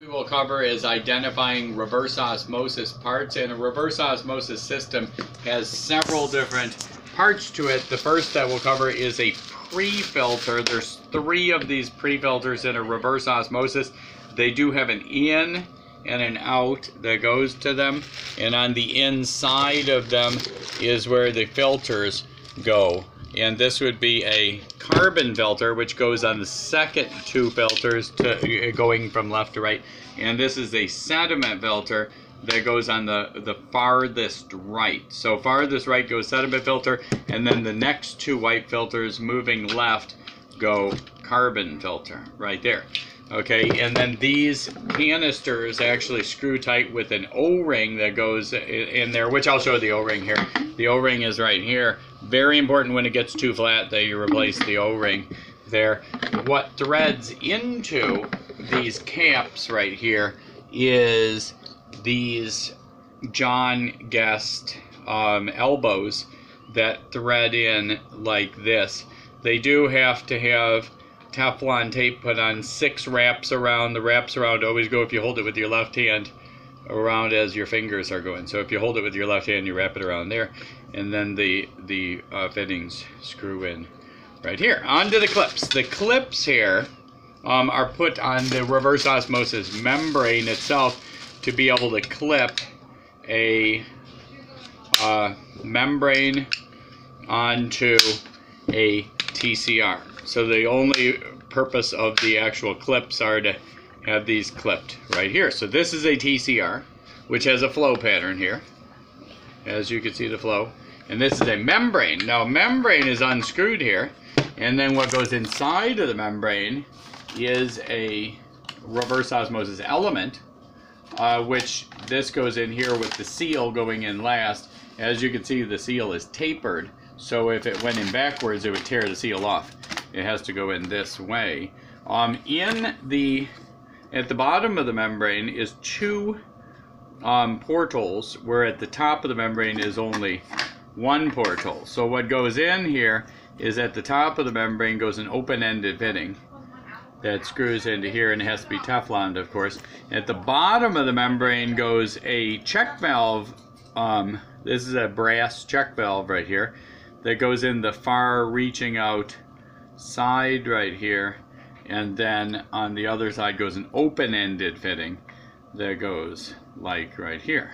We will cover is identifying reverse osmosis parts, and a reverse osmosis system has several different parts to it. The first that we'll cover is a pre-filter. There's 3 of these pre-filters in a reverse osmosis. They do have an in and an out that goes to them, and on the inside of them is where the filters go. And this would be a carbon filter, which goes on the second 2 filters going from left to right. And this is a sediment filter that goes on the farthest right. So farthest right goes sediment filter, and then the next 2 white filters moving left go carbon filter right there. Okay, and then these canisters actually screw tight with an O-ring that goes in there, which I'll show the O-ring here. The O-ring is right here. Very important when it gets too flat that you replace the O-ring there. What threads into these caps right here is these John Guest elbows that thread in like this. They do have to have Teflon tape put on 6 wraps around. The wraps around always go, if you hold it with your left hand, around as your fingers are going. So if you hold it with your left hand, you wrap it around there, and then the fittings screw in right here onto the clips. The clips here are put on the reverse osmosis membrane itself to be able to clip a membrane onto a TCR. So the only purpose of the actual clips are to have these clipped right here. So this is a TCR, which has a flow pattern here, as you can see the flow. And this is a membrane. Now membrane is unscrewed here, and then what goes inside of the membrane is a reverse osmosis element, which this goes in here with the seal going in last. As you can see, the seal is tapered, so if it went in backwards, it would tear the seal off. It has to go in this way. At the bottom of the membrane is 2 portholes, where at the top of the membrane is only 1 porthole. So what goes in here is at the top of the membrane goes an open-ended fitting that screws into here, and it has to be Tefloned, of course. At the bottom of the membrane goes a check valve. This is a brass check valve right here that goes in the far reaching out side right here, and then on the other side goes an open-ended fitting that goes like right here.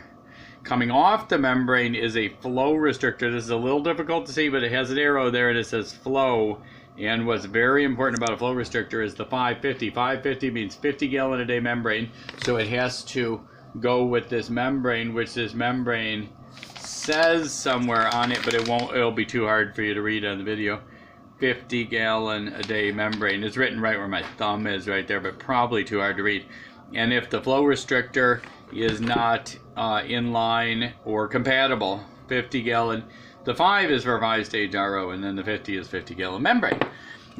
Coming off the membrane is a flow restrictor. This is a little difficult to see, but it has an arrow there and it says flow. And what's very important about a flow restrictor is the 550. 550 means 50 gallon a day membrane, so it has to go with this membrane, which this membrane says somewhere on it, but it'll be too hard for you to read on the video. 50 gallon a day membrane. It's written right where my thumb is right there, but probably too hard to read. And if the flow restrictor is not in line or compatible, 50 gallon, the 5 is for 5-stage RO, and then the 50 is 50 gallon membrane.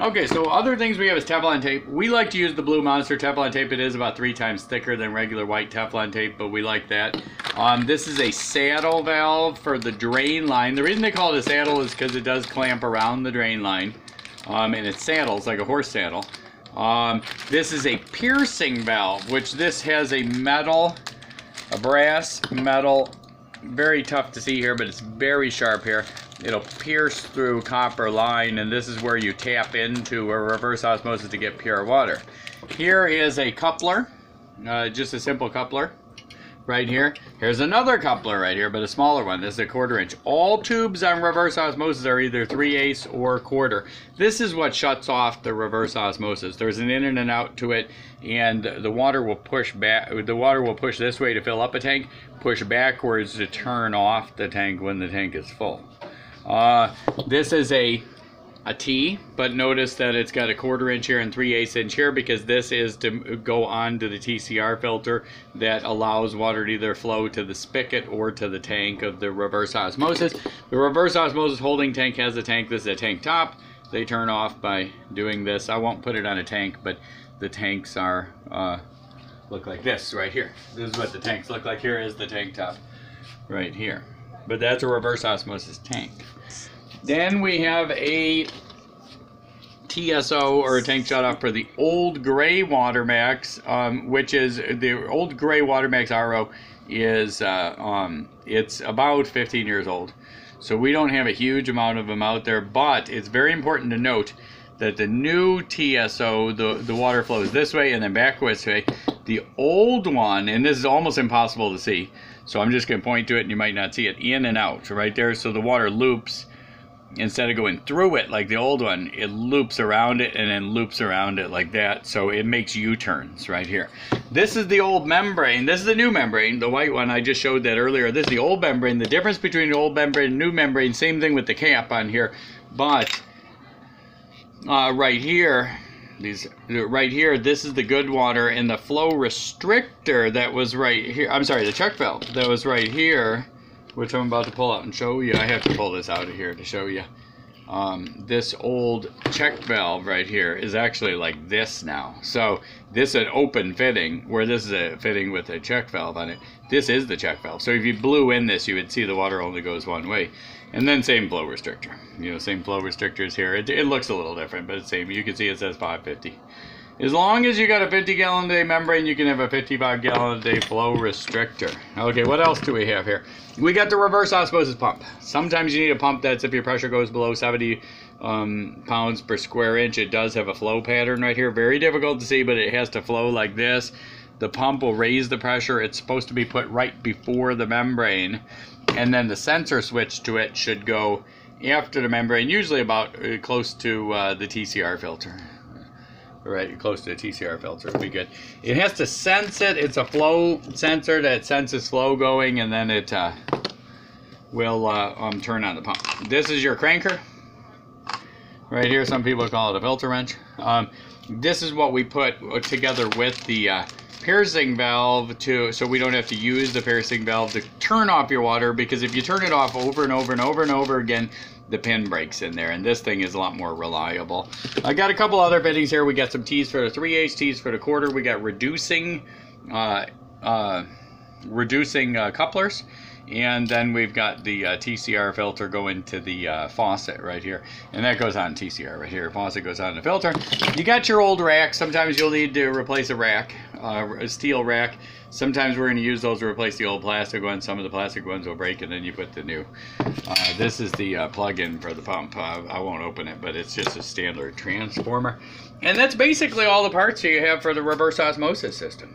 Okay, so other things we have is Teflon tape. We like to use the Blue Monster Teflon tape. It is about 3 times thicker than regular white Teflon tape, but we like that. This is a saddle valve for the drain line. The reason they call it a saddle is because it does clamp around the drain line, and it saddles like a horse saddle. This is a piercing valve, which this has a brass metal, very tough to see here, but it's very sharp here. It'll pierce through copper line, and this is where you tap into a reverse osmosis to get pure water. Here is a coupler, just a simple coupler right here. Here's another coupler right here, but a smaller one. This is a 1/4 inch. All tubes on reverse osmosis are either 3/8 or 1/4. This is what shuts off the reverse osmosis. There's an in and an out to it, and the water will push back. The water will push this way to fill up a tank, push backwards to turn off the tank when the tank is full. This is a T, but notice that it's got a 1/4 inch here and 3/8 inch here, because this is to go on to the TCR filter that allows water to either flow to the spigot or to the tank of the reverse osmosis. The reverse osmosis holding tank has a tank. This is a tank top. They turn off by doing this. I won't put it on a tank, but the tanks are look like this right here. This is what the tanks look like. Here is the tank top right here. But that's a reverse osmosis tank. Then we have a TSO or tank shutoff for the old gray Watermax, which is the old gray Watermax RO is it's about 15 years old. So we don't have a huge amount of them out there, but it's very important to note that the new TSO, the water flows this way and then back this way. The old one, and this is almost impossible to see, so I'm just going to point to it and you might not see it, in and out right there. So the water loops. Instead of going through it like the old one, it loops around it and then loops around it like that. So it makes U-turns right here. This is the old membrane. This is the new membrane, the white one. I just showed that earlier. This is the old membrane. The difference between the old membrane and new membrane, same thing with the cap on here. But right here, this is the good water, and the flow restrictor that was right here. I'm sorry, the check valve that was right here, which I'm about to pull out and show you. I have to pull this out of here to show you. This old check valve right here is actually like this now. So this is an open fitting, where this is a fitting with a check valve on it. This is the check valve. So if you blew in this, you would see the water only goes one way. And then same flow restrictor. You know, same flow restrictors here. It looks a little different, but it's same. You can see it says 550. As long as you got a 50-gallon a day membrane, you can have a 55-gallon a day flow restrictor. Okay, what else do we have here? We got the reverse osmosis pump. Sometimes you need a pump that's, if your pressure goes below 70 pounds per square inch, it does have a flow pattern right here. Very difficult to see, but it has to flow like this. The pump will raise the pressure. It's supposed to be put right before the membrane. And then the sensor switch to it should go after the membrane, usually about close to the TCR filter. Right, close to the TCR filter would be good. It has to sense it. It's a flow sensor that senses flow going, and then it will turn on the pump. This is your cranker. Right here, some people call it a filter wrench. This is what we put together with the piercing valve so we don't have to use the piercing valve to turn off your water, because if you turn it off over and over and over and over again, the pin breaks in there, and this thing is a lot more reliable. I got a couple other fittings here. We got some T's for the 3/8, T's for the quarter. We got reducing couplers, and then we've got the TCR filter going to the faucet right here, and that goes on TCR right here. Faucet goes on the filter. You got your old rack. Sometimes you'll need to replace a rack, a steel rack. Sometimes we're going to use those to replace the old plastic ones. Some of the plastic ones will break, and then you put the new. This is the plug-in for the pump. I won't open it, but it's just a standard transformer. And that's basically all the parts you have for the reverse osmosis system.